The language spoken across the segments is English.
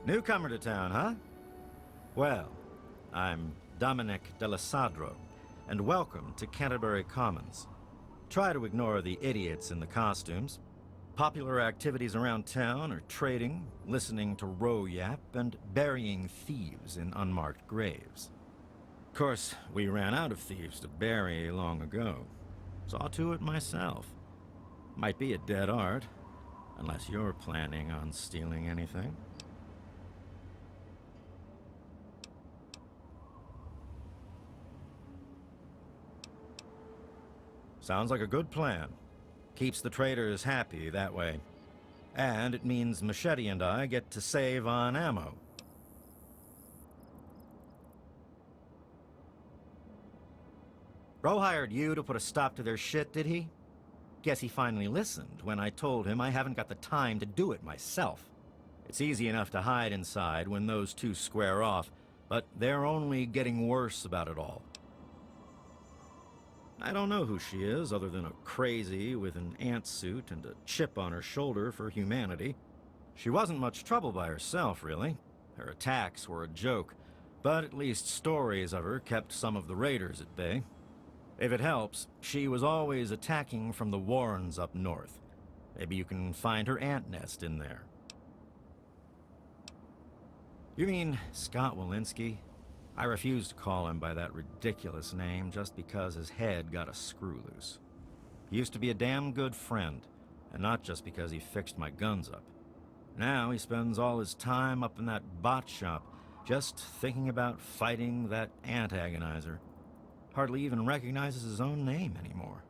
Newcomer to town, huh? Well, I'm Dominic Delasadro, and welcome to Canterbury Commons. Try to ignore the idiots in the costumes. Popular activities around town are trading, listening to row yap, and burying thieves in unmarked graves. Of course, we ran out of thieves to bury long ago. Saw to it myself. Might be a dead art, unless you're planning on stealing anything. Sounds like a good plan. Keeps the traders happy that way. And it means Machete and I get to save on ammo. Ro hired you to put a stop to their shit, did he? Guess he finally listened when I told him I haven't got the time to do it myself. It's easy enough to hide inside when those two square off, but they're only getting worse about it all. I don't know who she is, other than a crazy with an ant suit and a chip on her shoulder for humanity. She wasn't much trouble by herself, really. Her attacks were a joke, but at least stories of her kept some of the raiders at bay. If it helps, she was always attacking from the warrens up north. Maybe you can find her ant nest in there. You mean Scott Walensky? I refuse to call him by that ridiculous name just because his head got a screw loose. He used to be a damn good friend, and not just because he fixed my guns up. Now he spends all his time up in that bot shop, just thinking about fighting that ant agonizer. Hardly even recognizes his own name anymore.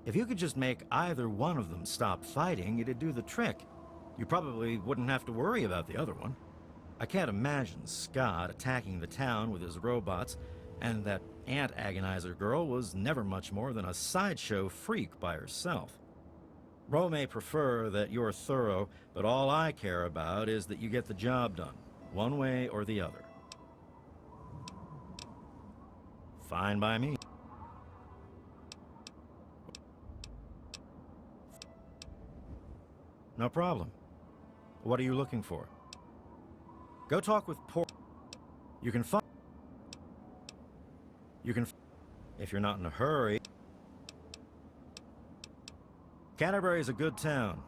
If you could just make either one of them stop fighting, it'd do the trick. You probably wouldn't have to worry about the other one. I can't imagine Scott attacking the town with his robots, and that ant agonizer girl was never much more than a sideshow freak by herself. Ro may prefer that you're thorough, but all I care about is that you get the job done, one way or the other. Fine by me. No problem. What are you looking for? Go talk with You can find... If you're not in a hurry... Canterbury's a good town.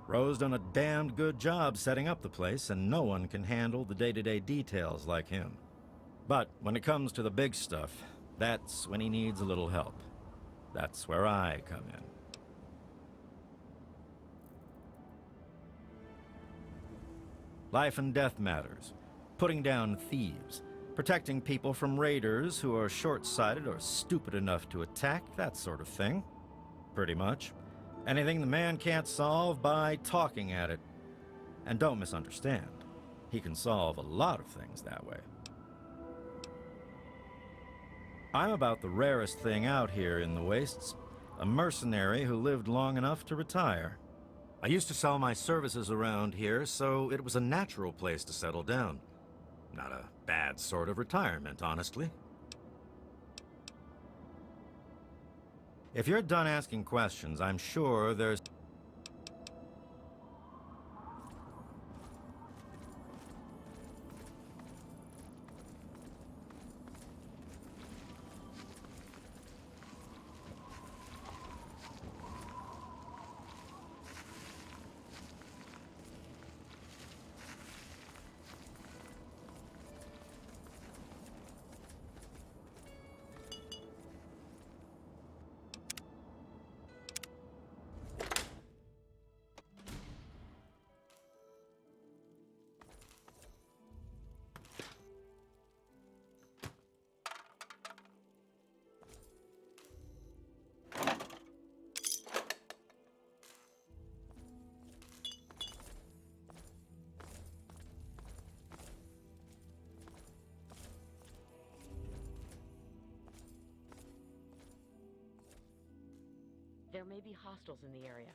Ro's done a damned good job setting up the place, and no one can handle the day-to-day details like him. But when it comes to the big stuff, that's when he needs a little help. That's where I come in. Life and death matters, putting down thieves, protecting people from raiders who are short-sighted or stupid enough to attack, that sort of thing. Pretty much. Anything the man can't solve by talking at it. And don't misunderstand, he can solve a lot of things that way. I'm about the rarest thing out here in the wastes, a mercenary who lived long enough to retire. I used to sell my services around here, so it was a natural place to settle down. Not a bad sort of retirement, honestly. If you're done asking questions, I'm sure there's... There may be hostiles in the area.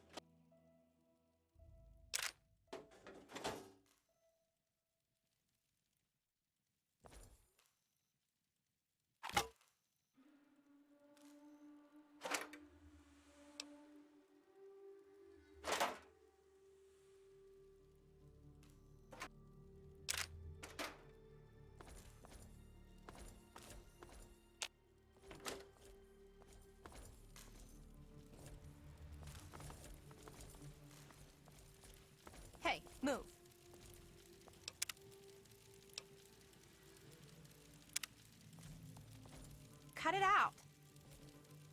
it out.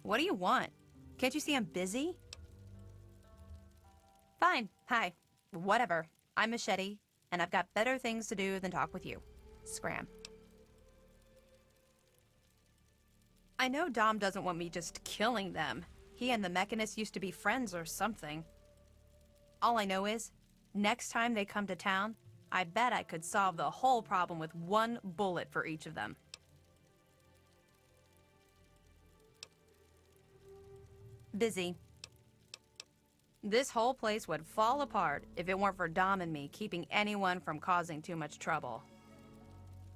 What do you want? Can't you see I'm busy? Fine. Hi. Whatever. I'm Machete, and I've got better things to do than talk with you. Scram. I know Dom doesn't want me just killing them. He and the Mechanist used to be friends or something. All I know is, next time they come to town, I bet I could solve the whole problem with one bullet for each of them. Busy. This whole place would fall apart if it weren't for Dom and me keeping anyone from causing too much trouble.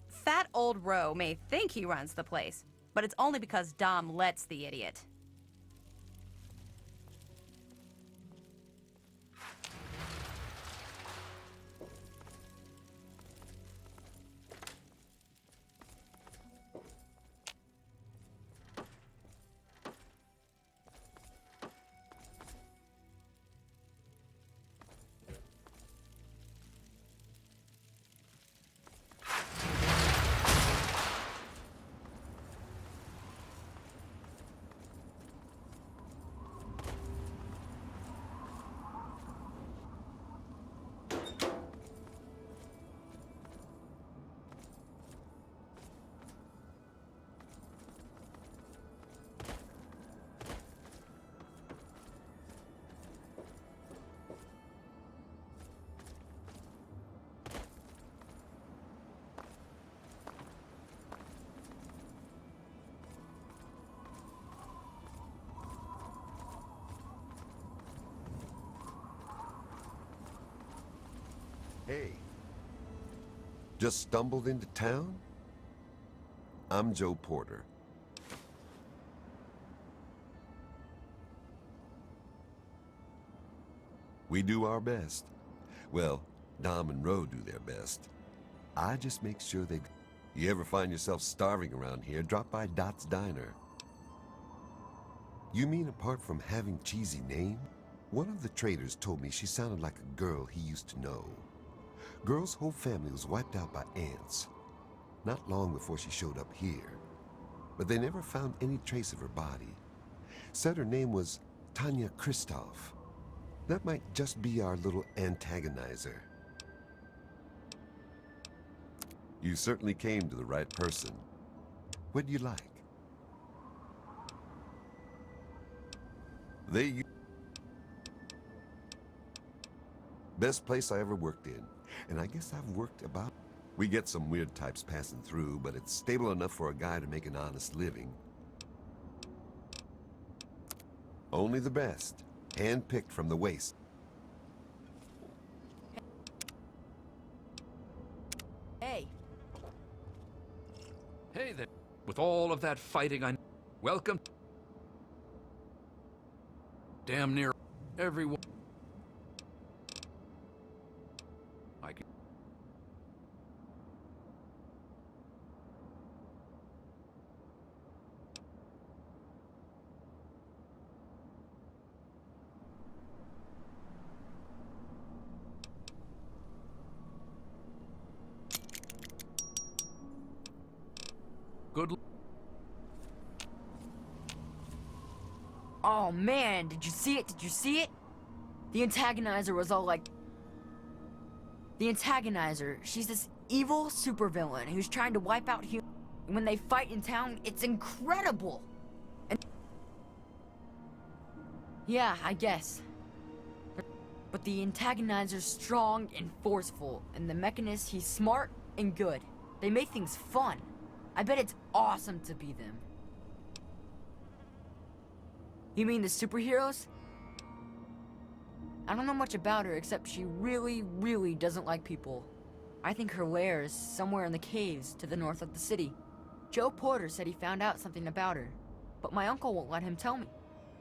Fat old Roe may think he runs the place, but it's only because Dom lets the idiot. Hey, just stumbled into town? I'm Joe Porter. We do our best. Well, Dom and Roe do their best. I just make sure they... You ever find yourself starving around here, drop by Dot's Diner. You mean apart from having cheesy name? One of the traders told me she sounded like a girl he used to know. Girl's whole family was wiped out by ants. Not long before she showed up here. But they never found any trace of her body. Said her name was Tanya Kristoff. That might just be our little antagonizer. You certainly came to the right person. What'd you like? Best place I ever worked in. And I guess I've worked about... We get some weird types passing through, but it's stable enough for a guy to make an honest living. Only the best. Hand-picked from the waste. Hey. Hey there. With all of that fighting, welcome. Damn near everyone. Good. Oh man, did you see it? Did you see it? The antagonizer was all like... The antagonizer, she's this evil supervillain who's trying to wipe out humans. When they fight in town, it's incredible! And... Yeah, I guess. But the antagonizer's strong and forceful, and the Mechanist, he's smart and good. They make things fun. I bet it's awesome to be them. You mean the superheroes? I don't know much about her except she really, really doesn't like people. I think her lair is somewhere in the caves to the north of the city. Joe Porter said he found out something about her, but my uncle won't let him tell me.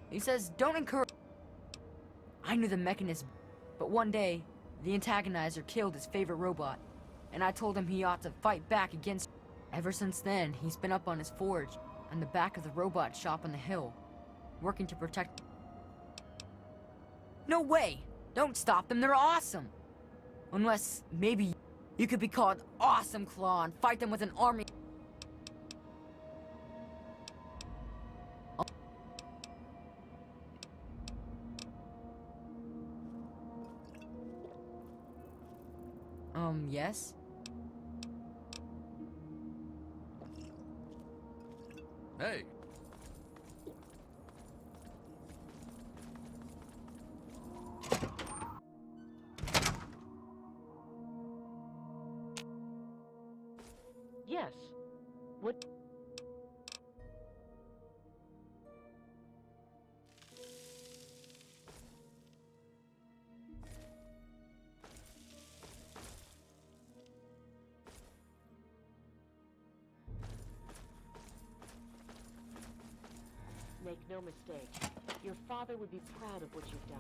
He says, don't encourage... I knew the Mechanist, but one day, the antagonizer killed his favorite robot, and I told him he ought to fight back against... Ever since then, he's been up on his forge, on the back of the robot shop on the hill, working to protect... No way! Don't stop them, they're awesome! Unless, maybe, you could be called Awesome Claw and fight them with an army... Yes? Hey, Yes. What? Make no mistake. Your father would be proud of what you've done.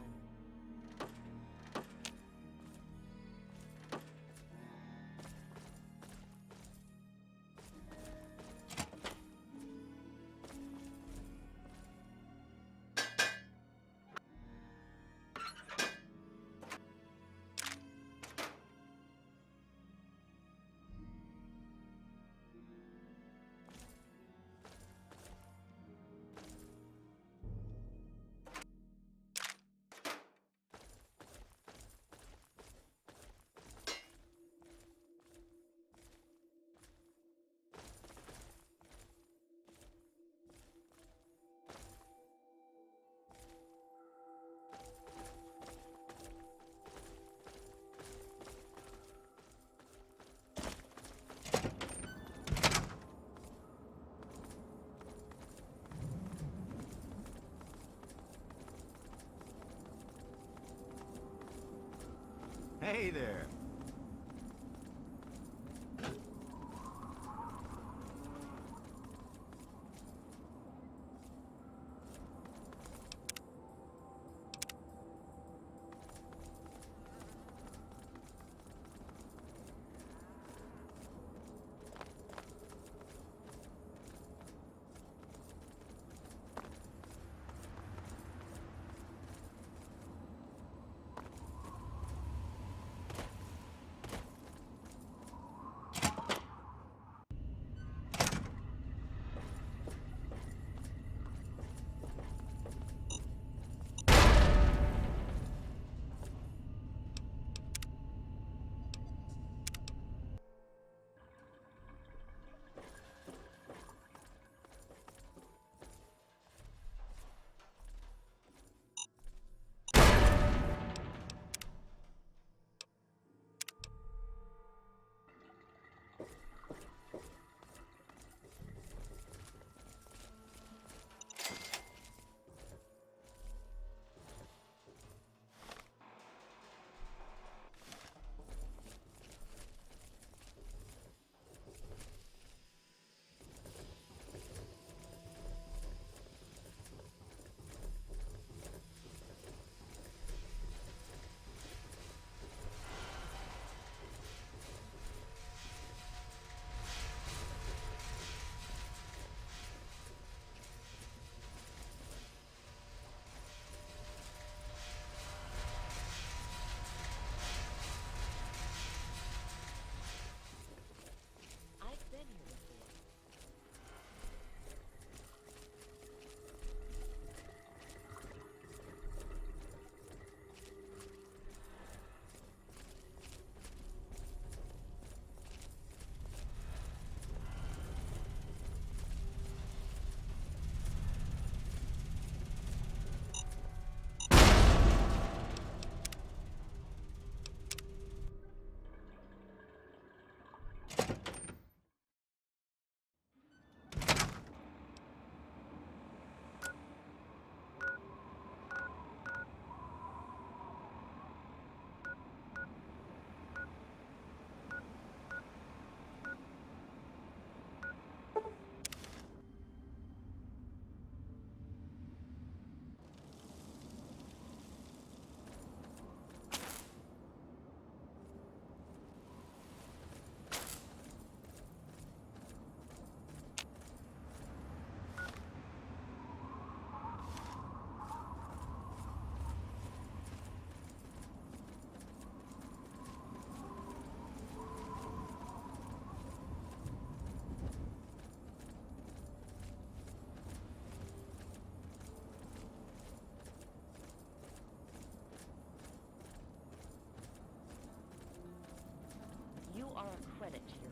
Hey there.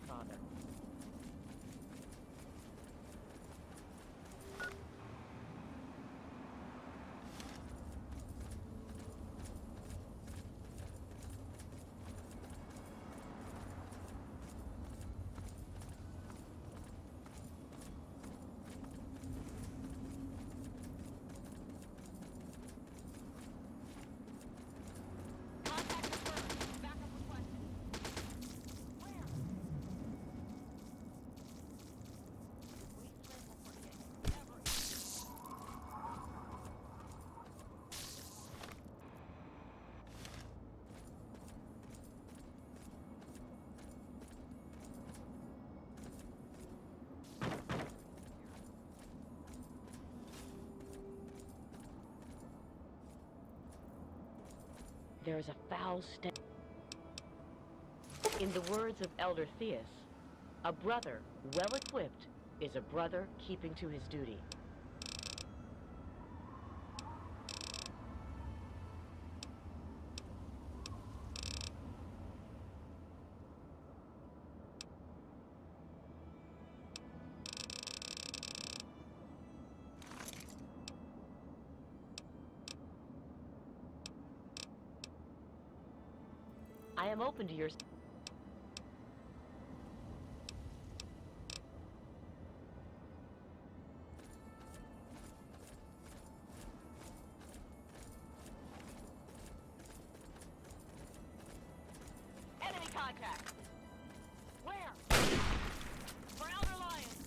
father. There is a foul stench. In the words of Elder Theus, a brother well equipped is a brother keeping to his duty. I am open to your... Enemy contact! Where? For Elder Lion!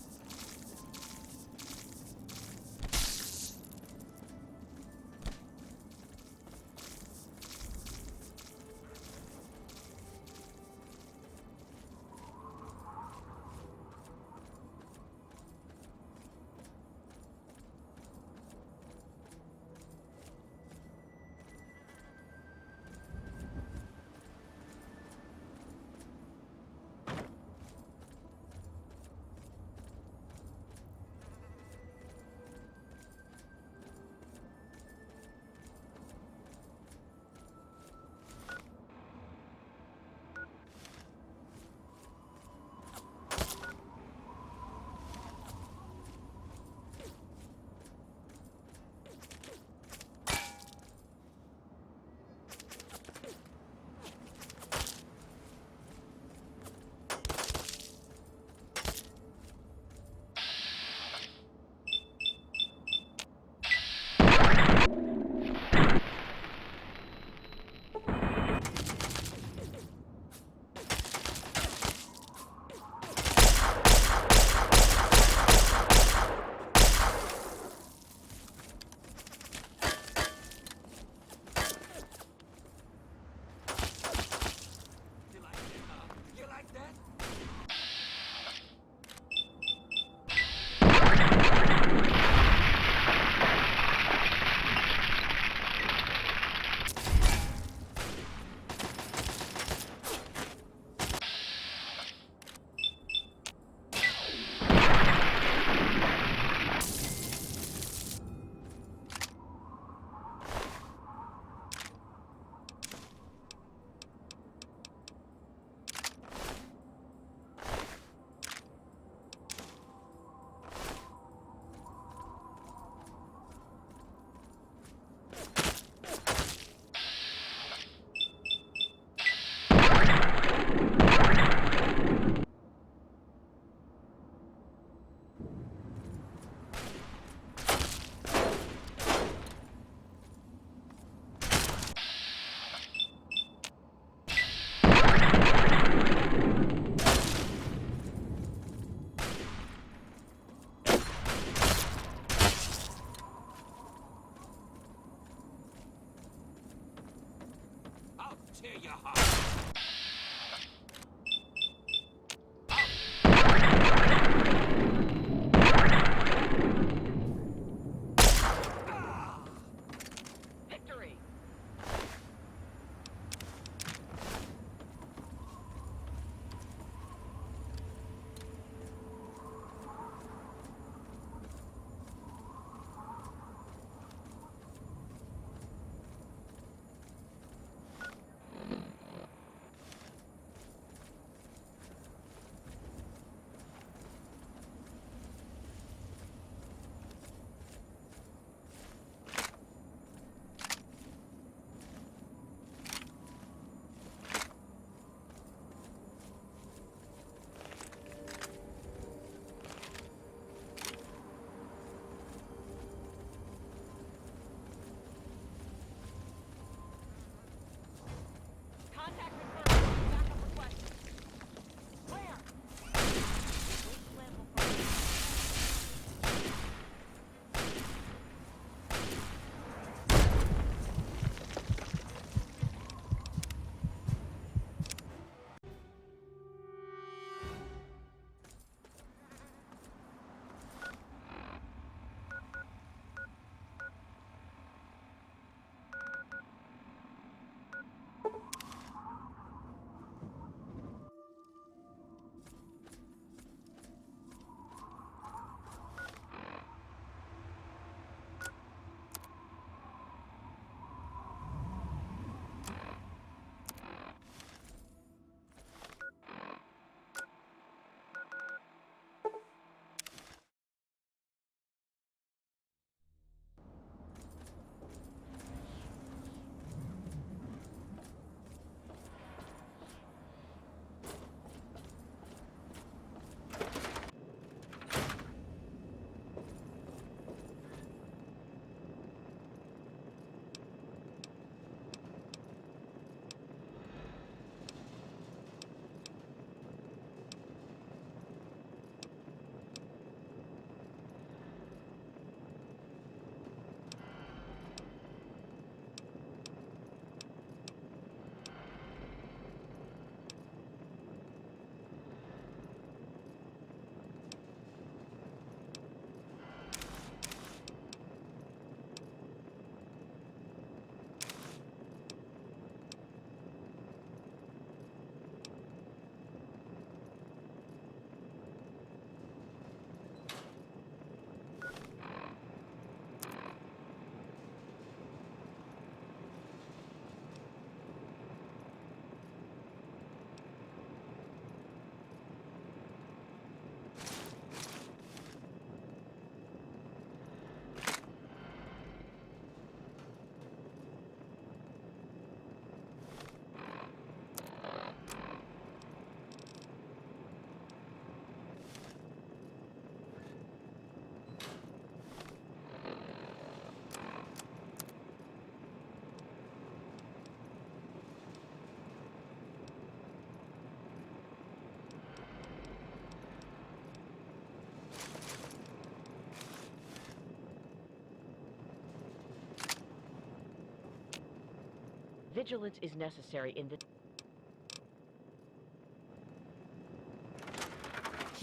Vigilance is necessary in the...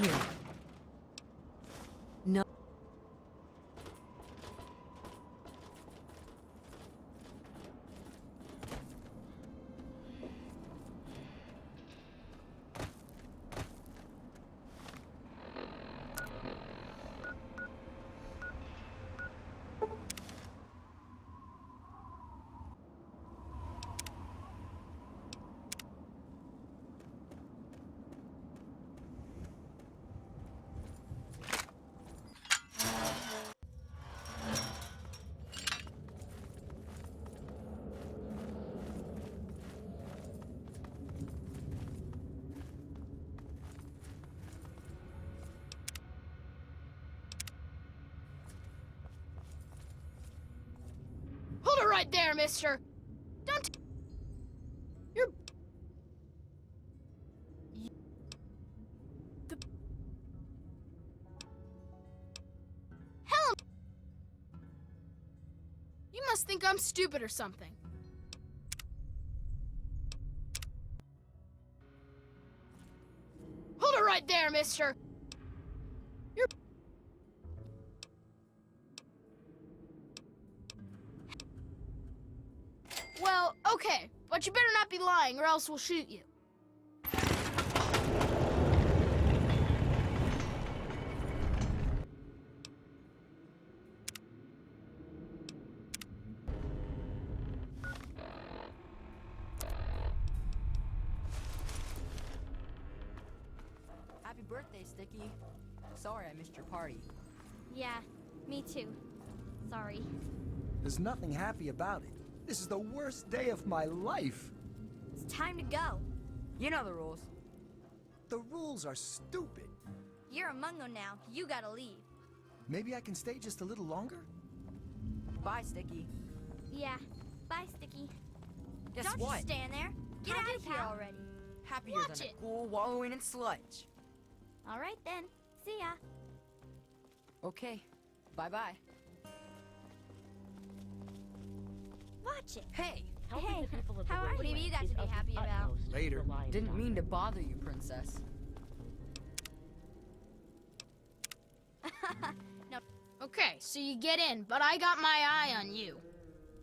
Here. No. Hold it right there, mister! Don't... You're... The... Hell... You must think I'm stupid or something. Hold it right there, mister! You're... Well, okay, but you better not be lying or else we'll shoot you. Happy birthday, Sticky. Sorry I missed your party. Yeah, me too. Sorry. There's nothing happy about it. This is the worst day of my life. It's time to go. You know the rules. The rules are stupid. You're a Mungo now. You gotta leave. Maybe I can stay just a little longer? Bye, Sticky. Yeah. Bye, Sticky. Guess Don't what? just stand there. Get out of here already. Happier Watch than it. a ghoul wallowing in sludge. All right then. See ya. Okay. Bye-bye. Watch it. Hey! Helping Hey, the people of the how are you? What have you got Wasteland to be is of happy the about? utmost Later. reliance Didn't on mean to them. bother you, Princess. Okay, so you get in, but I got my eye on you.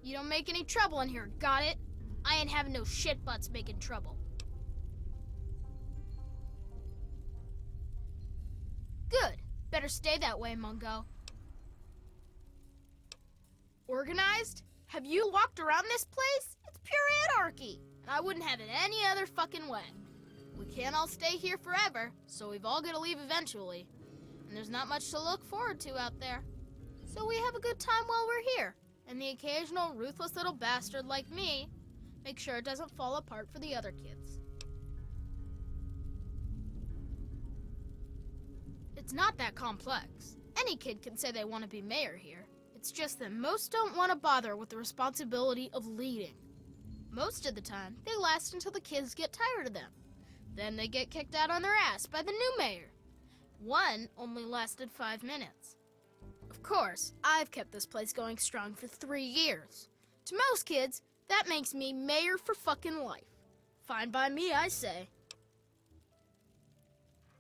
You don't make any trouble in here, got it? I ain't having no shit butts making trouble. Good. Better stay that way, Mungo. Organized? Have you walked around this place? It's pure anarchy, and I wouldn't have it any other fucking way. We can't all stay here forever, so we've all got to leave eventually. And there's not much to look forward to out there. So we have a good time while we're here, and the occasional ruthless little bastard like me make sure it doesn't fall apart for the other kids. It's not that complex. Any kid can say they want to be mayor here. It's just that most don't want to bother with the responsibility of leading. Most of the time, they last until the kids get tired of them. Then they get kicked out on their ass by the new mayor. One only lasted 5 minutes. Of course, I've kept this place going strong for 3 years. To most kids, that makes me mayor for fucking life. Fine by me, I say.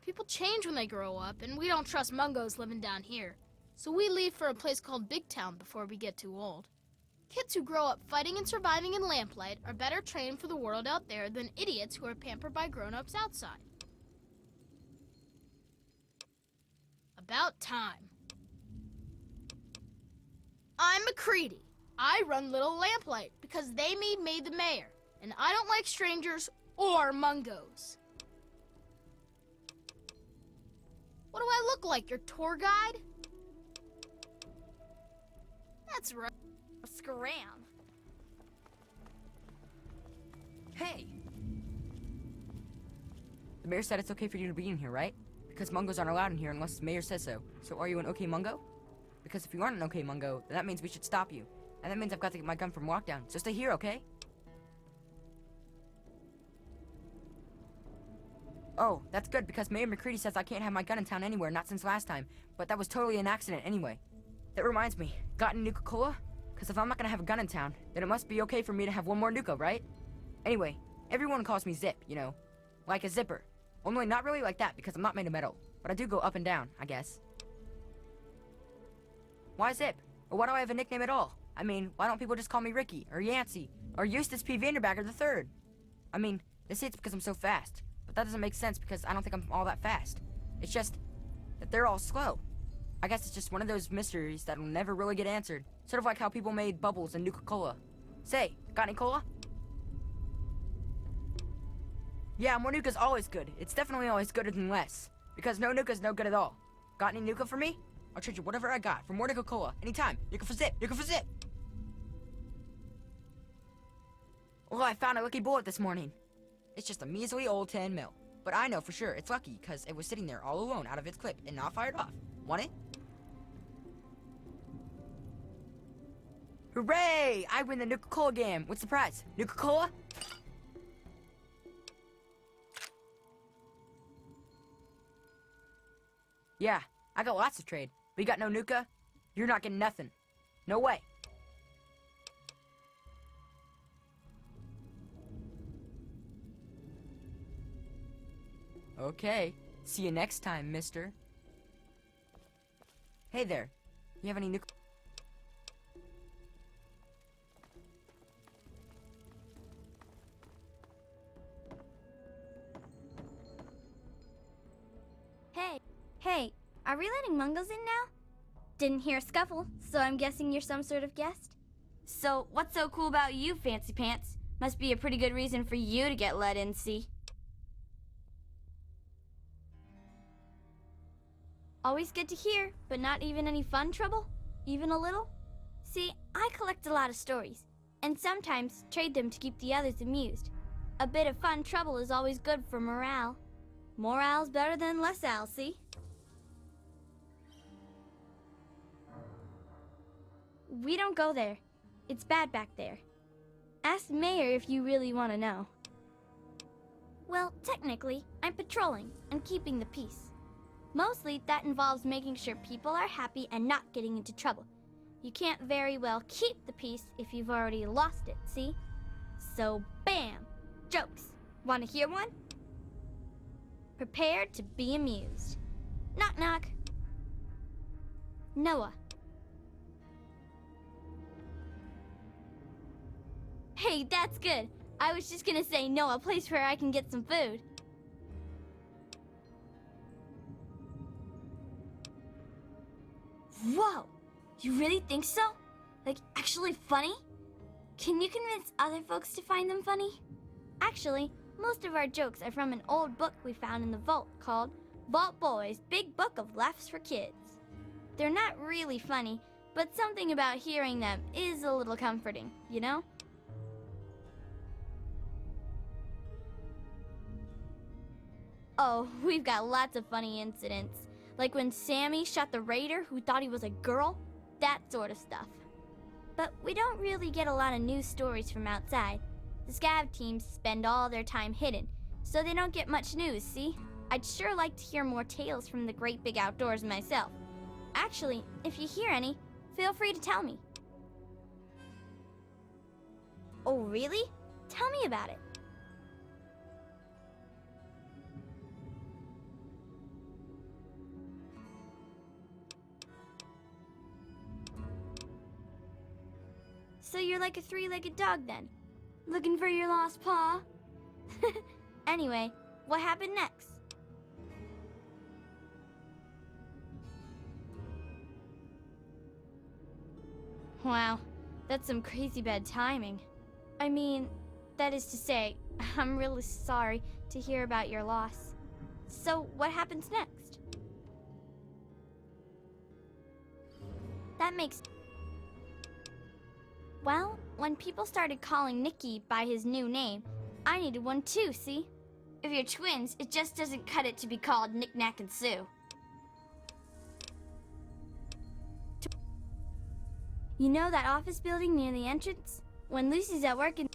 People change when they grow up, and we don't trust Mungos living down here. So we leave for a place called Big Town before we get too old. Kids who grow up fighting and surviving in lamplight are better trained for the world out there than idiots who are pampered by grown-ups outside. About time. I'm McCready. I run Little Lamplight because they made me the mayor, and I don't like strangers or Mungos. What do I look like, your tour guide? That's right. Scram. Hey! The mayor said it's okay for you to be in here, right? Because Mungos aren't allowed in here unless the mayor says so. So are you an okay Mungo? Because if you aren't an okay Mungo, then that means we should stop you. And that means I've got to get my gun from lockdown. So stay here, okay? Oh, that's good, because Mayor McCready says I can't have my gun in town anywhere, not since last time. But that was totally an accident anyway. That reminds me, got any Nuka-Cola? Because if I'm not gonna have a gun in town, then it must be okay for me to have one more Nuka, right? Anyway, everyone calls me Zip, you know? Like a zipper. Only not really like that because I'm not made of metal. But I do go up and down, I guess. Why Zip? Or why do I have a nickname at all? I mean, why don't people just call me Ricky, or Yancey, or Eustace P. Vanderbagger III? I mean, they say it's because I'm so fast. But that doesn't make sense because I don't think I'm all that fast. It's just that they're all slow. I guess it's just one of those mysteries that'll never really get answered. Sort of like how people made bubbles in Nuka-Cola. Say, got any cola? Yeah, more Nuka's always good. It's definitely always gooder than less. Because no Nuka's no good at all. Got any Nuka for me? I'll trade you whatever I got for more Nuka-Cola. Anytime. Nuka for Zip. Nuka for Zip. Oh, I found a lucky bullet this morning. It's just a measly old 10 mil. But I know for sure it's lucky because it was sitting there all alone out of its clip and not fired off. Want it? Hooray! I win the Nuka-Cola game. What's the prize? Nuka-Cola? Yeah, I got lots of trade. But you got no Nuka? You're not getting nothing. No way. Okay. See you next time, mister. Hey there. You have any Nuka? Hey, are we letting Mungos in now? Didn't hear a scuffle, so I'm guessing you're some sort of guest? So, what's so cool about you, Fancy Pants? Must be a pretty good reason for you to get let in, see? Always good to hear, but not even any fun trouble? Even a little? See, I collect a lot of stories, and sometimes trade them to keep the others amused. A bit of fun trouble is always good for morale. Morale's better than less al, see? We don't go there. It's bad back there. Ask Mayor if you really want to know. Well, technically, I'm patrolling and keeping the peace. Mostly, that involves making sure people are happy and not getting into trouble. You can't very well keep the peace if you've already lost it, see? So, bam! Jokes. Want to hear one? Prepare to be amused. Knock knock. Noah. Hey, that's good. I was just gonna say Noah, a place where I can get some food. Whoa! You really think so? Like, actually funny? Can you convince other folks to find them funny? Actually, most of our jokes are from an old book we found in the vault called Vault Boy's Big Book of Laughs for Kids. They're not really funny, but something about hearing them is a little comforting, you know? Oh, we've got lots of funny incidents. Like when Sammy shot the raider who thought he was a girl. That sort of stuff. But we don't really get a lot of news stories from outside. The scav teams spend all their time hidden, so they don't get much news, see? I'd sure like to hear more tales from the great big outdoors myself. Actually, if you hear any, feel free to tell me. Oh, really? Tell me about it. So you're like a three-legged dog then? Looking for your lost paw? Anyway, what happened next? Wow, that's some crazy bad timing. I mean, that is to say, I'm really sorry to hear about your loss. So what happens next? That makes... Well, when people started calling Nicky by his new name, I needed one too, see? If you're twins, it just doesn't cut it to be called Knick Knack and Sue. You know that office building near the entrance? When Lucy's at work and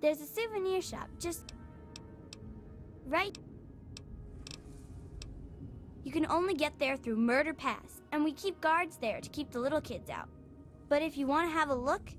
there's a souvenir shop just right. You can only get there through Murder Pass, and we keep guards there to keep the little kids out. But if you want to have a look,